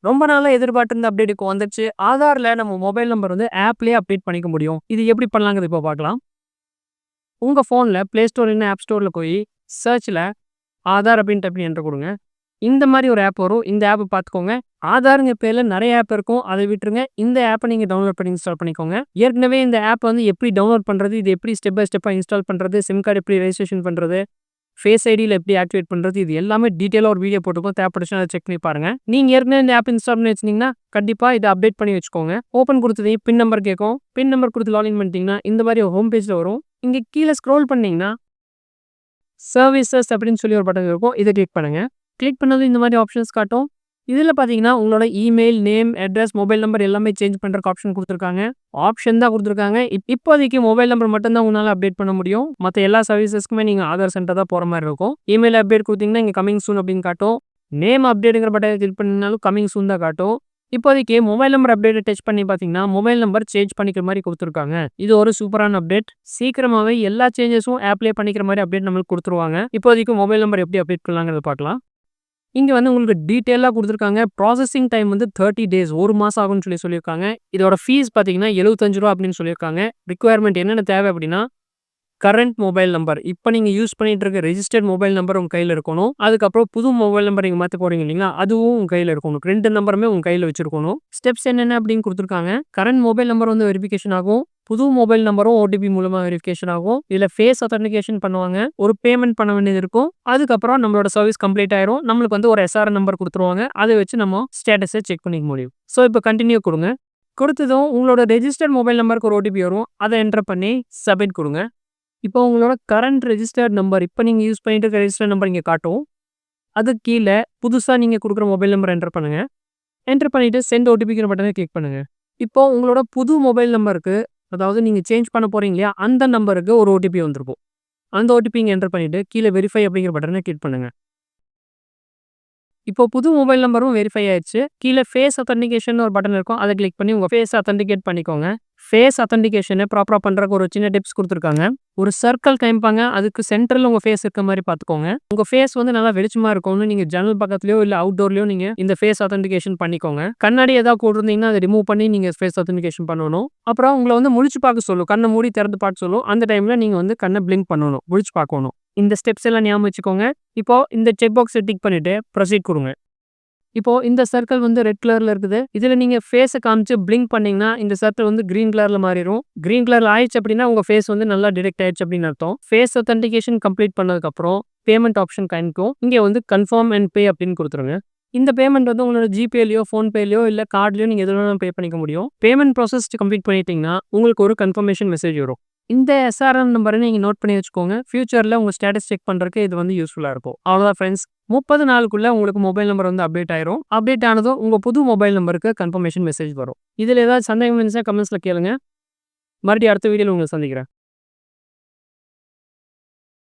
ரொம்ப நாளா எதிர்பார்த்திருந்த அப்டேட் இப்போ வந்துருச்சு. ஆதார்ல நம்ம மொபைல் நம்பர் வந்து ஆப்லயே அப்டேட் பண்ணிக்க முடியும். இது எப்படி பண்ணலாங்கிறது இப்போ பார்க்கலாம். உங்க ஃபோன்ல Play Store இல்லன்னா App Storeல போய் சர்ச்ல ஆதார் அப்படின்னு டைப் பண்ணி என்டர் குடுங்க. இந்த மாரி ஒரு ஆப் வரும். இந்த ஆப் பார்த்துக்கோங்க. ஆதார்ங்க பேர்ல நெறைய ஆப் இருக்கும். அத விட்டுருங்க. இந்த ஆப்ப நீங்க டவுன்லோட் பண்ணி இன்ஸ்டால் பண்ணிக்கோங்க. ஏற்கனவே இந்த ஆப் வந்து எப்படி டவுன்லோட் பண்றது? இது எப்படி ஸ்டெப் பை ஸ்டெப்பா இன்ஸ்டால் பண்றது? சிம் கார்டு எப்படி ரெஜிஸ்ட்ரேஷன் பண்றது? ஃபேஸ் ஐடில எப்படி ஆக்டிவேட் பண்றது? இது எல்லாமே டீட்டெயிலா ஒரு வீடியோ போட்டுருக்கோம். தேவைப்பட்டுச்சுனா அத செக் பண்ணி பாருங்க. நீங்க ஏற்கனவே இந்த ஆப் இன்ஸ்டால் பண்ணி வச்சிருந்தீங்கன்னா, கண்டிப்பா இத அப்டேட் பண்ணி வச்சுக்கோங்க. ஓப்பன் குடுத்ததையும் பின் நம்பர் கேட்கும். பின் நம்பர் குடுத்து லாகின் பண்ணிட்டீங்கன்னா, இந்த மாரி ஹோம் பேஜ்ல வரும். இங்க கீழ ஸ்க்ரோல் பண்ணீங்கன்னா, சர்வீசஸ் அப்படின்னு சொல்லி ஒரு பட்டன் இருக்கும். இத கிளிக் பண்ணுங்க. கிளிக் பண்ணதும் இந்த மாரி ஆப்ஷன்ஸ் காட்டும். இதுல பார்த்தீங்கன்னா, உங்களோட email, name, address, mobile number எல்லாமே சேஞ்ச் பண்றதுக்கு ஆப்ஷன் குடுத்துருக்காங்க. ஆப்ஷன் தான் குடுத்துருக்காங்க. இப்போதைக்கு மொபைல் நம்பர் மட்டும் தான் உங்களால அப்டேட் பண்ண முடியும். மத்த எல்லா சர்வீசஸ்க்குமே நீங்க ஆதார் சென்டர் தான் போற மாரி இருக்கும். இமெயில் அப்டேட் குடுத்தீங்கன்னா, இங்க கமிங் சூன் அப்படின்னு காட்டும். நேம் அப்டேட்ங்கிற பட்டன கிளிக் பண்ணீங்கனாலும் கமிங் சூன் தான் காட்டும். இப்போதைக்கு மொபைல் நம்பர் அப்டேட்ட டச் பண்ணி பார்த்தீங்கன்னா, மொபைல் நம்பர் சேஞ்ச் பண்ணிக்கிற மாரி குடுத்துருக்காங்க. இது ஒரு சூப்பரான அப்டேட். சீக்கிரமாவே எல்லா சேஞ்சஸும் ஆப்லயே பண்ணிக்கிற மாரி அப்டேட் நம்மளுக்கு குடுத்துருவாங்க. இப்போதைக்கு மொபைல் நம்பர் எப்படி அப்டேட் பண்ணலாங்கிறத பார்க்கலாம். இங்க வந்து உங்களுக்கு டீட்டெயிலா குடுத்துருக்காங்க. ப்ராசஸிங் டைம் வந்து 30 டேஸ் 1 மாசம் ஆகும்னு சொல்லியிருக்காங்க. இதோட ஃபீஸ் பார்த்தீங்கன்னா, ரூ. 75 அப்படின்னு சொல்லியிருக்காங்க. ரிக்வயர்மென்ட் என்னென்ன தேவை அப்படின்னா, கரண்ட் மொபைல் நம்பர். இப்ப நீங்க யூஸ் பண்ணிட்டு இருக்க ரெஜிஸ்டர்ட் மொபைல் நம்பர் உங்க கையில இருக்கணும். அதுக்கப்புறம் புது மொபைல் நம்பர் நீங்க மாத்த போறீங்க இல்லீங்களா? அதுவும் உங்க கையில இருக்கணும். 2 நம்பருமே உங்க கையில வச்சிருக்கணும். ஸ்டெப்ஸ் என்னென்ன அப்படின்னு குடுத்துருக்காங்க. கரண்ட் மொபைல் நம்பர் வந்து வெரிஃபிகேஷன் ஆகும். புது மொபைல் நம்பரும் ஓடிபி மூலமா வெரிஃபிகேஷன் ஆகும். இதுல ஃபேஸ் ஆத்தென்டிகேஷன் பண்ணுவாங்க. ஒரு பேமெண்ட் பண்ண வேண்டியது இருக்கும். அதுக்கப்புறம் நம்மளோட சர்வீஸ் கம்ப்ளீட் ஆயிரும். நம்மளுக்கு வந்து ஒரு எஸ்ஆர்என் நம்பர் குடுத்துருவாங்க. அத வச்சு நம்ம ஸ்டேட்டஸ செக் பண்ணிக்க முடியும். இப்ப கன்டின்யூ குடுங்க. குடுத்ததும் உங்களோட ரெஜிஸ்டர்ட் மொபைல் நம்பருக்கு ஒரு ஓடிபி வரும். அத என்டர் பண்ணி சப்மிட் குடுங்க. இப்போ உங்களோட கரண்ட் ரெஜிஸ்டர்ட் நம்பர் இப்ப நீங்க யூஸ் பண்ணிட்டு இருக்க ரெஜிஸ்டர்ட் நம்பர் இங்க காட்டும். அதுக்கு கீழ புதுசா நீங்க குடுக்குற மொபைல் நம்பர் என்டர் பண்ணுங்க. என்டர் பண்ணிட்டு சென்ட் ஓடிபிங்கிற பட்டன கிளிக் பண்ணுங்க. இப்போ உங்களோட புது மொபைல் நம்பருக்கு அதாவது நீங்க சேஞ்ச் பண்ண போறீங்க இல்லையா? அந்த நம்பருக்கு ஒரு ஓடிபி வந்திருக்கும். அந்த ஓடிபி இங்க என்டர் பண்ணிட்டு கீழ வெரிஃபை அப்படிங்கிற பட்டன கிளிக் பண்ணுங்க. இப்போ புது மொபைல் நம்பரும் வெரிஃபை ஆயிருச்சு. கீழ ஃபேஸ் ஆத்தென்டிகேஷன் ஒரு பட்டன் இருக்கும். அத கிளிக் பண்ணி உங்க ஃபேஸ் ஆத்தென்டிகேட் பண்ணிக்கோங்க. ஃபேஸ் ஆத்தென்டிகேஷன ப்ராப்பரா பண்றதுக்கு ஒரு சின்ன டிப்ஸ் குடுத்துருக்காங்க. ஒரு சர்க்கிள் காமிப்பாங்க. அதுக்கு சென்டர்ல உங்க ஃபேஸ் இருக்க மாரி பார்த்துக்கோங்க. உங்க ஃபேஸ் வந்து நல்லா வெளிச்சமா இருக்கணும்னு நீங்க ஜன்னல் பக்கத்துலயோ இல்ல அவுட்டோர்லயோ நீங்க இந்த ஃபேஸ் ஆத்தென்டிகேஷன் பண்ணிக்கோங்க. கண்ணாடி ஏதாவது போட்டிருந்தீங்கன்னா அத ரிமூவ் பண்ணி நீங்க ஃபேஸ் ஆத்தென்டிகேஷன் பண்ணணும். அப்புறம் உங்கள வந்து முழிச்சு பார்க்க சொல்லும். கண்ண மூடி திறந்து பார்க்க சொல்லும். அந்த டைம்ல நீங்க வந்து கண்ண பிளிங்க் பண்ணணும். முழிச்சு பார்க்கணும். இந்த ஸ்டெப்ஸ் எல்லாம் ஞாபகம் வச்சுக்கோங்க. இப்போ இந்த செக் பாக்ஸ டிக் பண்ணிட்டு ப்ரொசீட் குடுங்க. இப்போ இந்த சர்க்கிள் வந்து ரெட் கலர்ல இருக்குது. இதுல நீங்க ஃபேஸ காமிச்சு பிளிங்க் பண்ணீங்கன்னா, இந்த சர்க்கிள் வந்து கிரீன் கலர்ல மாறிரும். கிரீன் கலர்ல ஆயிருச்சு அப்படின்னா, உங்க ஃபேஸ் வந்து நல்லா டிடெக்ட் ஆயிருச்சு அப்படின்னு அர்த்தம். ஃபேஸ் ஆத்தென்டிகேஷன் கம்ப்ளீட் பண்ணதுக்கப்புறம் பேமெண்ட் ஆப்ஷன் காமிக்கும். இங்க வந்து கன்ஃபர்ம் அண்ட் பே அப்படின்னு குடுத்துருங்க. இந்த பேமெண்ட் வந்து உங்களோட ஜிபேலயோ, ஃபோன்பேலயோ இல்ல கார்ட்லயோ நீங்க எதுல வேணாலும் பே பண்ணிக்க முடியும். பேமெண்ட் ப்ராசஸ் கம்ப்ளீட் பண்ணிட்டீங்கன்னா, உங்களுக்கு ஒரு கன்ஃபர்மேஷன் மெசேஜ் வரும். இந்த எஸ்ஆர்என் நம்பர நீங்க நோட் பண்ணி வச்சுக்கோங்க. ஃபியூச்சர்ல உங்க ஸ்டேட்டஸ் செக் பண்றதுக்கு இது வந்து யூஸ்ஃபுல்லா இருக்கும். அவ்வளோதான் ஃபிரெண்ட்ஸ். 30 நாளுக்குள்ள உங்களுக்கு மொபைல் நம்பர் வந்து அப்டேட் ஆயிரும். அப்டேட் ஆனதும் உங்க புது மொபைல் நம்பருக்கு கன்ஃபர்மேஷன் மெசேஜ் வரும். இதுல ஏதாவது சந்தேகம் இருந்துச்சுனா கமெண்ட்ஸ்ல கேளுங்க. மறுபடியும் அடுத்த வீடியோல உங்கள சந்திக்கிறேன்.